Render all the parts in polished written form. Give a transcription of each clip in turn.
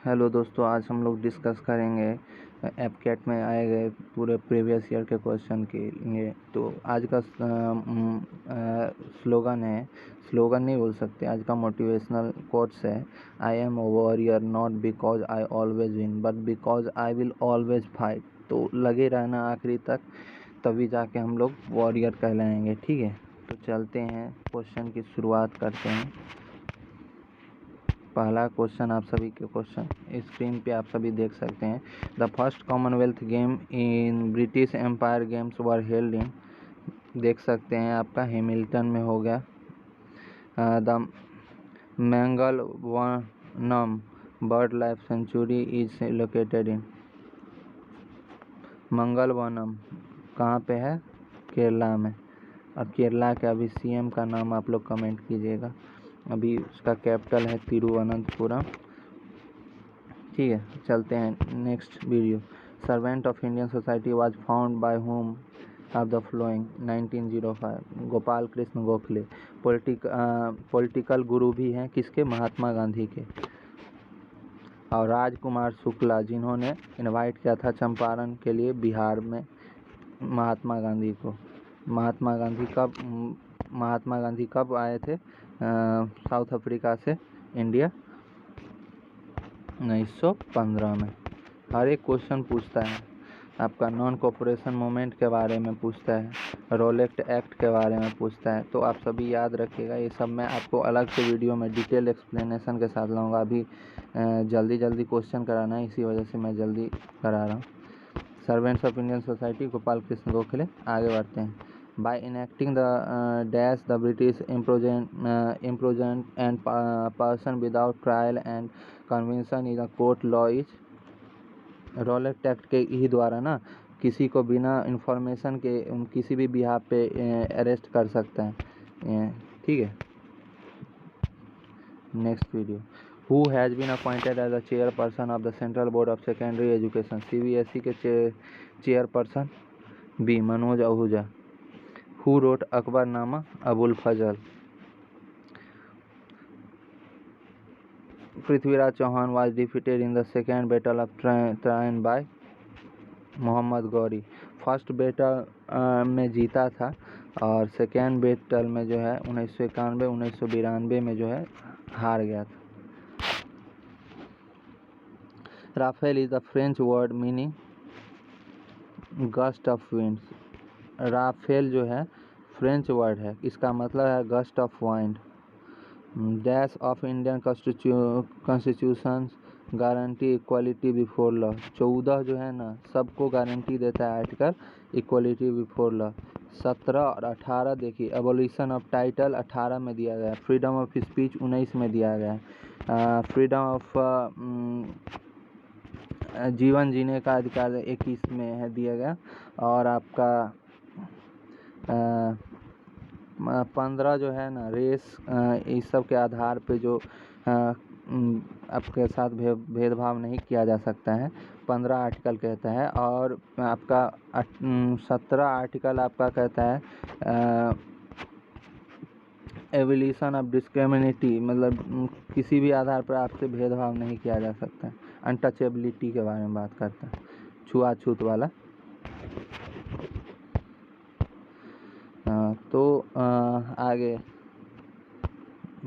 Hello दोस्तों, आज हम लोग डिस्कस करेंगे एपकेट में आए गए पूरे प्रीवियस ईयर के क्वेश्चन के लिए। तो आज का स्लोगन है, स्लोगन नहीं बोल सकते, आज का मोटिवेशनल कोट्स है, I am a warrior not because I always win but because I will always fight. तो लगे रहना आखिरी तक, तभी जाके हम लोग वॉरियर कहलाएंगे। ठीक है, तो चलते हैं, क्वेश्चन की शुरुआत करते हैं। पहला क्वेश्चन आप सभी के क्वेश्चन स्क्रीन पे आप सभी देख सकते हैं। The first Commonwealth game in British empire games were held in, देख सकते हैं आपका हैमिल्टन में हो गया। The Mangalavanam bird life sanctuary is located in, Mangalavanam कहाँ पे है? केरला में। और केरला के अभी सीएम का नाम आप लोग कमेंट कीजिएगा। अभी उसका कैपिटल है तिरुवनंतपुरम। ठीक है, चलते हैं next video. Servant of Indian society was found by home of the flowing 1905, Gopal Krishna Gokhale. Political गुरु भी हैं किसके? महात्मा गांधी के। और राजकुमार शुक्ला, जिन्होंने इनवाइट किया था चंपारण के लिए बिहार में महात्मा गांधी को। महात्मा गांधी कब आए थे साउथ अफ्रीका से इंडिया? 1915 में। हर एक क्वेश्चन पूछता है, आपका नॉन कोऑपरेशन मूवमेंट के बारे में पूछता है, रोलेक्ट एक्ट के बारे में पूछता है। तो आप सभी याद रखिएगा, ये सब मैं आपको अलग से वीडियो में डिटेल एक्सप्लेनेशन के साथ लाऊंगा। अभी जल्दी क्वेश्चन कराना है, इसी वजह से मैं जल्दी करा रहा हूँ। Servants of Indian society, Gopal Krishna Gokhale. आगे बढ़ते हैं। By enacting the dash, the British imprisoned and person without trial and conviction in a court law is, रोलेक्ट act के ही द्वारा ना किसी को बिना इंफॉर्मेशन के किसी भी बिहाफ पे अरेस्ट कर सकता है। ठीक है, next video. Who has been appointed as the chairperson of the central board of secondary education, CBSE के chairperson? B, Manoj Ahuja. Who wrote Akbarnama? Abul Fazal. Prithviraj Chauhan was defeated in the second battle of Tarain by? Mohammad Ghori. First battle में जीता था और second battle में जो है 1991 1992 में जो है हार गया था। Rafale is the French word meaning gust of winds. Rafale जो है फ्रेंच वर्ड है, इसका मतलब है gust of wind. Dash of Indian constitution guarantee equality before law. 14 जो है ना सबको गारंटी देता है आर्टिकल इक्वालिटी बिफोर लॉ। 17 और 18 देखिए, एबोलिशन ऑफ टाइटल 18 में दिया गया, फ्रीडम ऑफ स्पीच 19 में दिया गया, फ्रीडम ऑफ जीवन जीने का अधिकार 21 में है दिया गया। और आपका 15 जो है ना रेस इस सब के आधार पे जो आपके साथ भेदभाव नहीं किया जा सकता है, 15 आर्टिकल कहता है। और आपका 17 आर्टिकल आपका कहता है एवोल्यूशन ऑफ डिस्क्रिमिनेटी, मतलब किसी भी आधार पर आपसे भेदभाव नहीं किया जा सकता है। अनटचेबिलिटी के बारे में बात करता है, छुआछूत वाला। तो आगे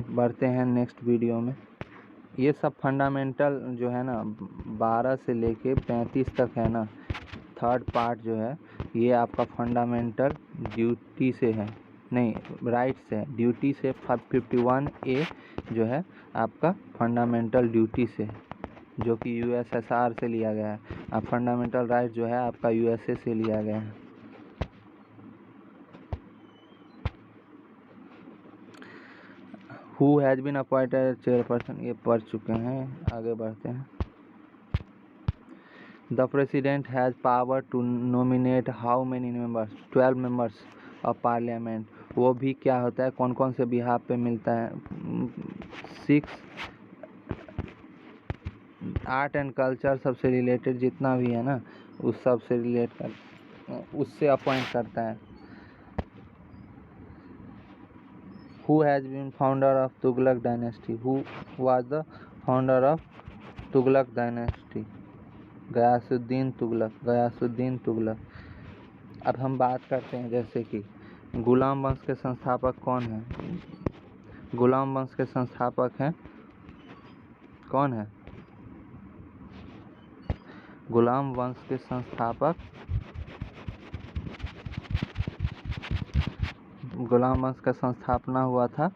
बढ़ते हैं नेक्स्ट वीडियो में। ये सब फंडामेंटल जो है ना 12 से लेके 35 तक है ना, थर्ड पार्ट जो है ये आपका फंडामेंटल ड्यूटी से है, नहीं राइट से, ड्यूटी से 51A जो है आपका फंडामेंटल ड्यूटी से, जो कि USSR से लिया गया है। अब फंडामेंटल राइट जो है आपका USA से लिया गया है। Who has been appointed chairperson, ये पढ़ चुके हैं। आगे बढ़ते हैं। The president has power to nominate how many members? 12 members of parliament. वो भी क्या होता है, कौन कौन से बिहाफ पे मिलता है? 6 आर्ट एंड कल्चर सबसे रिलेटेड जितना भी है ना उस सब से रिलेट कर उससे अपॉइंट करता है। Who has been founder of Tughlaq dynasty? Who was the founder of Tughlaq dynasty, Ghiyasuddin Tughlaq. अब हम बात करते हैं जैसे कि गुलाम वंश के संस्थापक कौन हैं। गुलाम वंश के संस्थापक हैं कौन है? गुलाम वंश के संस्थापक गुलाम वंश का संस्थापना हुआ था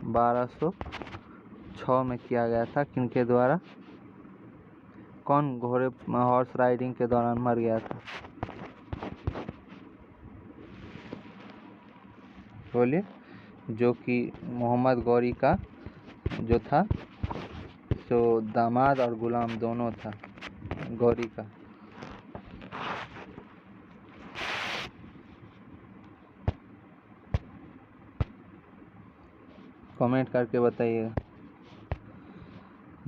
1206 में किया गया था। किनके द्वारा? कौन घोड़े हॉर्स राइडिंग के दौरान मर गया था? बोलिए। जो कि मोहम्मद गौरी का जो था जो दामाद और गुलाम दोनों था गौरी का। कमेंट करके बताइएगा।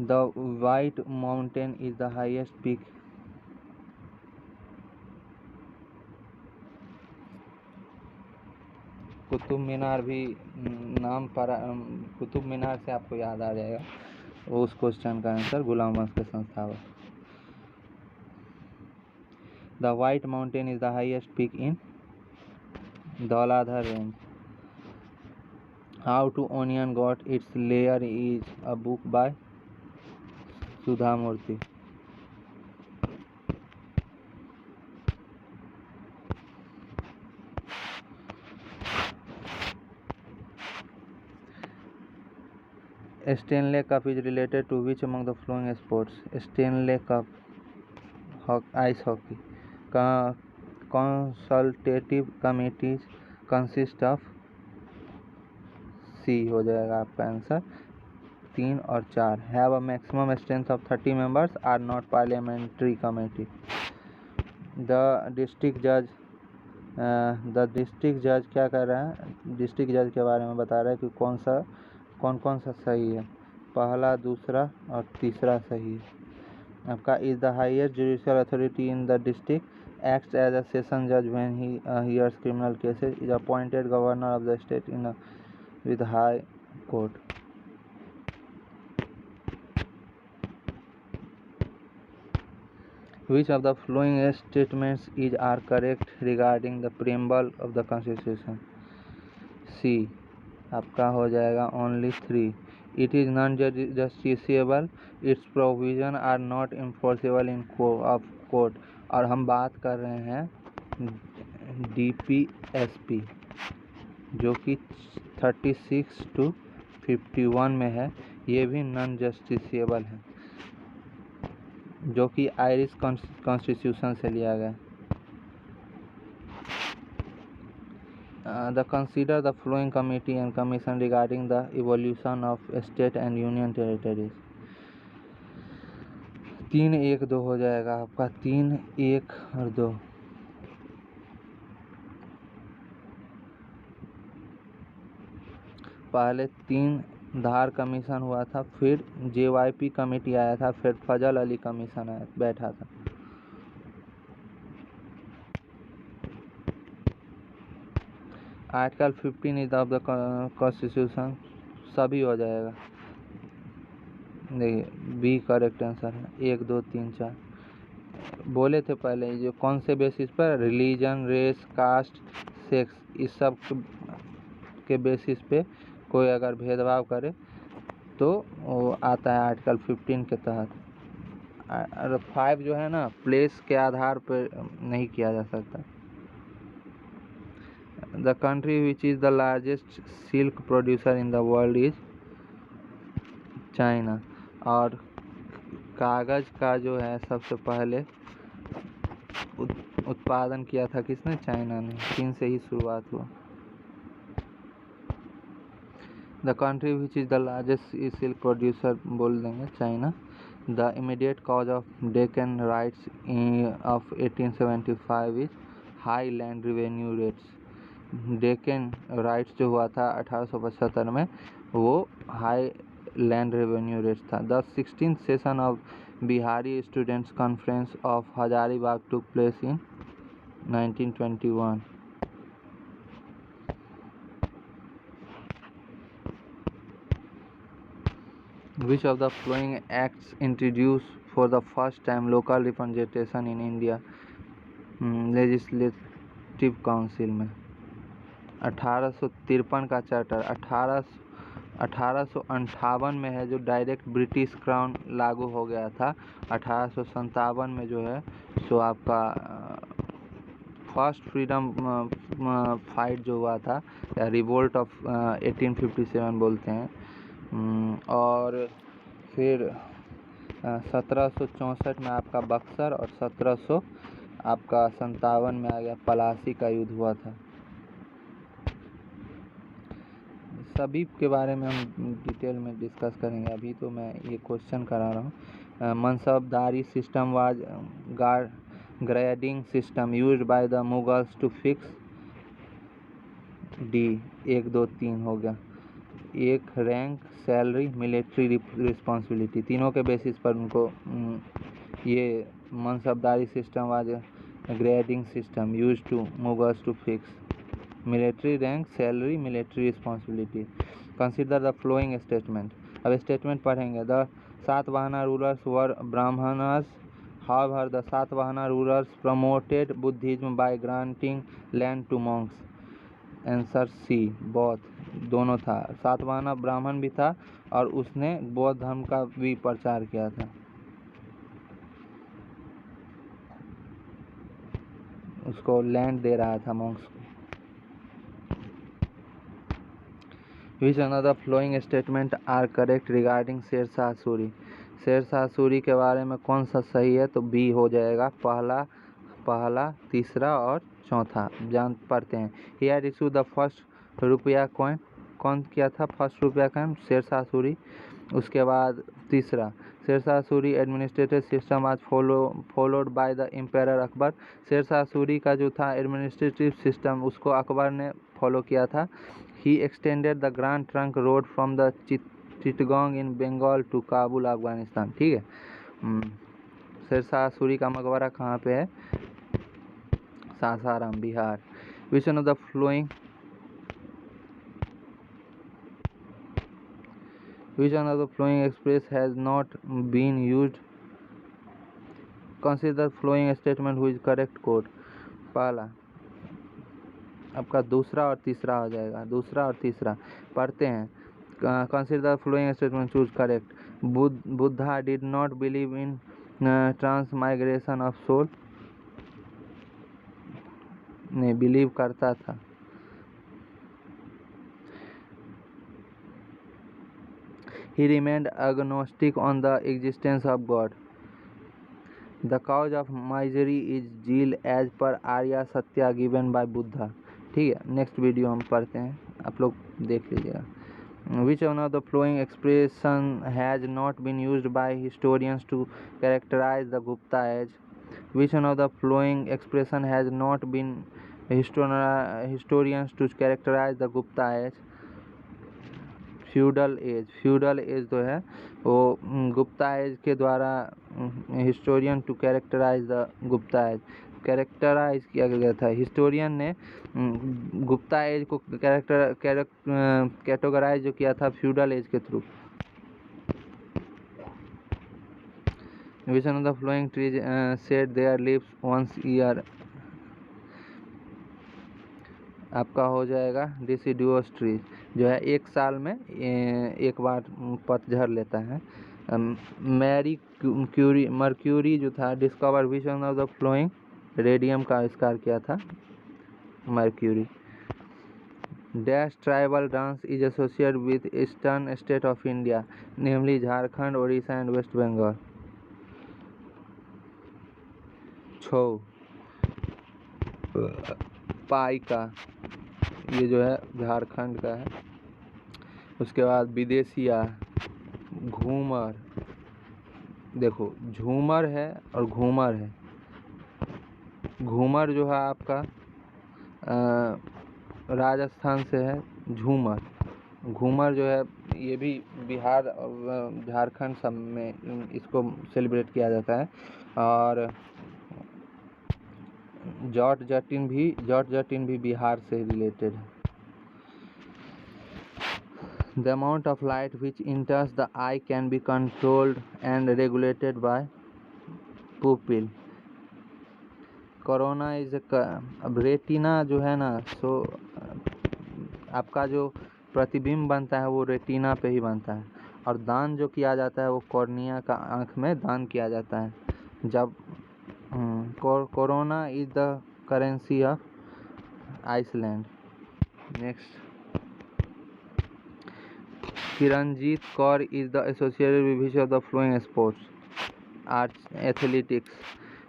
The white mountain is the highest peak. Qutub Minar भी नाम पर कुतुब मीनार से आपको याद आ जाएगा। वो उस क्वेश्चन का आंसर गुलाम वंश के संस्थापक। The white mountain is the highest peak in Dhauladhar range. How to onion got its layer is a book by Sudha Murthy. Stanley Cup is related to which among the following sports? Stanley Cup, ice hockey. Consultative committees consist of C हो जाएगा आपका answer 3 और 4. Have a maximum strength of 30 members are not parliamentary committee. The district judge क्या कर रहा है? District जज के बारे में बता रहा है कि कौन सा सही है। पहला, दूसरा और तीसरा सही है। आपका is the highest judicial authority in the district, acts as a session जज when he hears criminal cases, is appointed governor of the state in with high court. Which of the following statements are correct regarding the preamble of the Constitution? C. आपका हो जाएगा only 3. It is non-justiciable. Its provision are not enforceable in court. और हम बात कर रहे हैं DPSP जो कि 36 to 51 में है। ये भी नॉन जस्टिसेबल है जो कि आयरिश कॉन्स्टिट्यूशन से लिया गया। The consider the following committee and commission regarding the evolution of state and union territories. 3, 1, 2 हो जाएगा आपका 3, 1 और 2। पहले 3 धार कमीशन हुआ था, फिर JYP कमेटी आया था, फिर फजल अली कमीशन आया बैठा था। Article 15 is of the constitution, सभी हो जाएगा। देखिए बी करेक्ट आंसर है। 1, 2, 3, 4 बोले थे पहले। जो कौन से बेसिस पर? रिलीजन, रेस, कास्ट, सेक्स, इस सब के बेसिस पे कोई अगर भेदभाव करे तो वो आता है आर्टिकल 15 के तहत। और 5 जो है ना, प्लेस के आधार पर नहीं किया जा सकता। The country which is the largest silk producer in the world is China. और कागज का जो है सबसे पहले उत्पादन किया था किसने? चाइना ने। चीन से ही शुरुआत हुआ। The country which is the largest silk producer बोल देंगे China. The immediate cause of Deccan Riots of 1875 is high land revenue rates. Deccan rights जो हुआ था 1875 में, वो हाई लैंड रेवेन्यू रेट्स था। The 16th session of Bihari students conference of Hazaribagh took place in 1921। Which of the following acts introduced for the first time local representation in India legislative council में? 1853 का charter 1858 में है जो direct British crown लागू हो गया था। 1857 में जो है सो आपका फर्स्ट फ्रीडम फाइट जो हुआ था या रिवोल्ट ऑफ 1857 बोलते हैं। और फिर 1764 में आपका बक्सर और 1700 आपका 57 में आ गया पलासी का युद्ध हुआ था। सभी के बारे में हम डिटेल में डिस्कस करेंगे, अभी तो मैं ये क्वेश्चन करा रहा हूँ। Mansabdari system was grading system used by the Mughals to fix the 1 2 3 हो गया। एक रैंक सैलरी मिलिट्री रिस्पॉन्सिबिलिटी, तीनों के बेसिस पर उनको ये Mansabdari system was grading system used to Mughals to fix military rank salary military responsibility. Consider the following statement. अब statement पढ़ेंगे। The Satavahana rulers were Brahmanas, however the Satavahana rulers promoted Buddhism by granting land to monks. Answer C both, दोनों था। सातवाहना ब्राह्मण भी था और उसने बौद्ध धर्म का भी प्रचार किया था, उसको लैंड दे रहा था मॉन्क्स को। Which another flowing statement are correct regarding Sher Shah Suri? Sher Shah Suri के बारे में कौन सा सही है? तो बी हो जाएगा, पहला, तीसरा और चौथा। जान पढ़ते हैं। He had issued the first रुपया कॉइन। कौन किया था फर्स्ट रुपया कॉइन? शेरशाह सूरी। उसके बाद तीसरा, शेरशाह सूरी एडमिनिस्ट्रेटिव सिस्टम आज followed by the empire Akbar. Sher Shah Suri का जो था एडमिनिस्ट्रेटिव सिस्टम उसको अकबर ने फॉलो किया था। He extended the Grand Trunk Road from the Chittagong in Bengal to Kabul Afghanistan. ठीक है। शेरशाह सूरी का मकबरा कहाँ पे है? Sasaram, Bihar. Which one of the following express has not been used? Consider the following statement which correct code। पहला आपका दूसरा और तीसरा हो जाएगा, दूसरा और तीसरा पढ़ते हैं। Consider the following statement choose correct. Buddha did not believe in transmigration of soul, नहीं बिलीव करता था। He remained agnostic on the existence of god. The cause of misery is zeal as per Arya Satya given by Buddha. ठीक है, next video हम पढ़ते हैं, आप लोग देख लीजिएगा। Which one of the following expression has not been used by historians to characterize the Gupta age? Which one of the following expression has not been historians to characterize the Gupta age? Feudal age. Feudal age जो है वो Gupta age के द्वारा historian to characterize the Gupta age characterize किया गया था। Historian ने Gupta as को कैटेगराइज जो किया था फ्यूडल एज के through. Which one of the following trees shed their leaves once year? आपका हो जाएगा डिसिडुअस ट्रीज, जो है एक साल में एक बार पतझड़ लेता है। मर्क्यूरी जो था discover which one of the following? Radium का आविष्कार किया था mercury. Dash tribal dance is associated with eastern state of India, namely Jharkhand, Orissa and West Bengal. Chhau पाई का, ये जो है झारखंड का है। उसके बाद विदेशिया, घूमर, देखो झूमर है और घूमर है। घूमर जो है आपका राजस्थान से है। झूमर, घूमर जो है ये भी बिहार और झारखंड सब में इसको सेलिब्रेट किया जाता है। और जॉट जटिन भी बिहार से रिलेटेड है। The amount of light which enters the eye can be controlled and regulated by pupil. Corona is अब रेटिना जो है ना, सो आपका जो प्रतिबिंब बनता है वो रेटिना पे ही बनता है, और दान जो किया जाता है वो कॉर्निया का आँख में दान किया जाता है। जब krona is the currency of Iceland. Next, Kiranjeet Kaur is the associated with which of the following sports? Arts, athletics.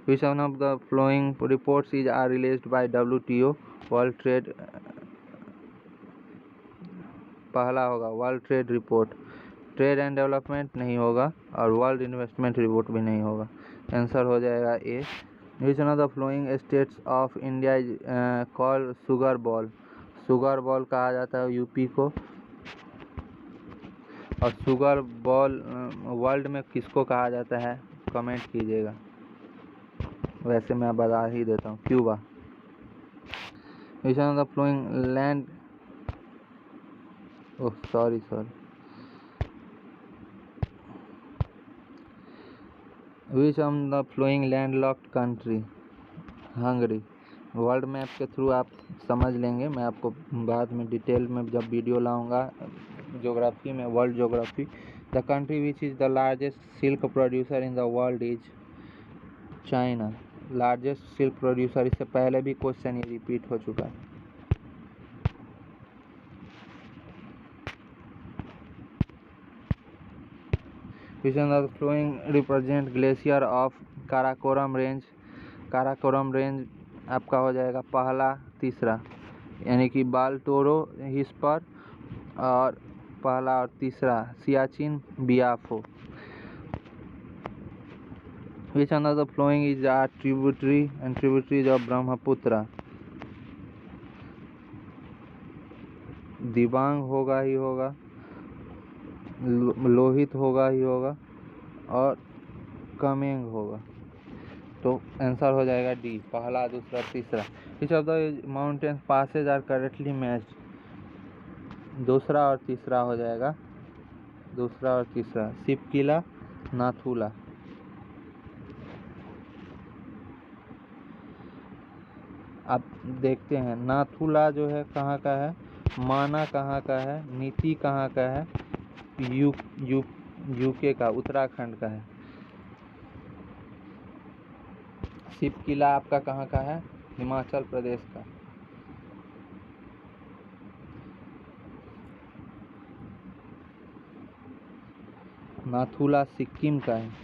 Which one of the following reports are released by WTO? World Trade, पहला होगा world trade report, trade and development नहीं होगा, और world investment report भी नहीं होगा। Answer हो जाएगा ए। Which one of the following states of India is called sugar ball? Sugar ball कहा जाता है यूपी को। और सुगर बॉल वर्ल्ड में किसको कहा जाता है, कमेंट कीजिएगा। वैसे मैं बता ही देता हूँ, Cuba. Which one of the flowing land, oh sorry, which of the flowing landlocked country? Hungary. World map के थ्रू आप समझ लेंगे, मैं आपको बाद में डिटेल में जब वीडियो लाऊंगा ज्योग्राफी में, world geography. The country which is the largest silk producer in the world is China. Largest silk producer, इससे पहले भी क्वेश्चन ये रिपीट हो चुका है। Which one of the following represent glacier of Karakoram range? Karakoram range आपका हो जाएगा पहला तीसरा, यानी कि बाल्टोरो हिस्पर और पहला और तीसरा Siachen बियाफो। Which one of the following is a tributary and tributaries of Brahmaputra? Dibang होगा ही होगा, लोहित होगा ही होगा, और कमेंग होगा। तो आंसर हो जाएगा डी, पहला दूसरा तीसरा। Which of the mountain passes are correctly matched? दूसरा और तीसरा हो जाएगा, दूसरा और तीसरा, शिवकिला, नाथुला। अब देखते हैं नाथुला जो है कहाँ का है, माना कहाँ का है, नीति कहाँ का है, यूके का, उत्तराखंड का है। शिवकिला आपका कहाँ का है, हिमाचल प्रदेश का। नाथुला सिक्किम का है।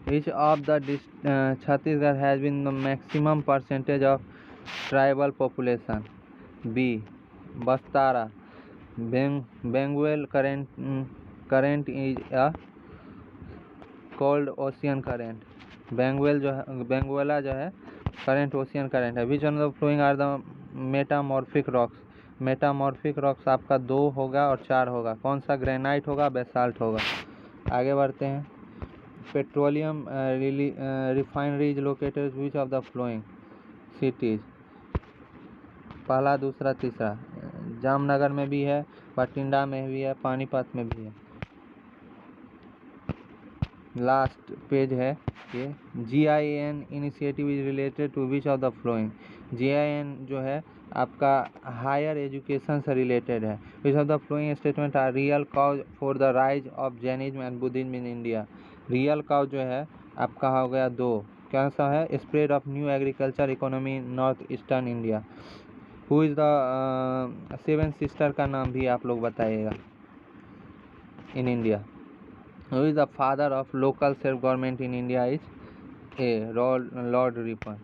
Which of the Chhattisgarh has been the maximum percentage of tribal population? B. Bastara. Benguel current is a cold ocean current. Benguela जो है करंट ओशियन करंट है। Which one of the following are the metamorphic rocks? Metamorphic rocks आपका 2 होगा और 4 होगा। कौन सा, granite होगा, बेसाल्ट होगा। आगे बढ़ते हैं। Petroleum refinery is located which of the flowing cities? पहला दूसरा तीसरा, जामनगर में भी है, बठिंडा में भी है, पानीपत में भी है। लास्ट पेज है ये। GIN initiative is related to which of the following? GIN जो है आपका हायर एजुकेशन से रिलेटेड है। Which of the following statement are real cause for the rise of Jainism and Buddhism in India? Real cause जो है आपका हो गया 2। कौन सा है? Spread of new agriculture economy in north eastern India. Who is the 7 sister का नाम भी आप लोग बताइएगा in India. Who is the father of local self-government in India? Is A. Lord Ripon.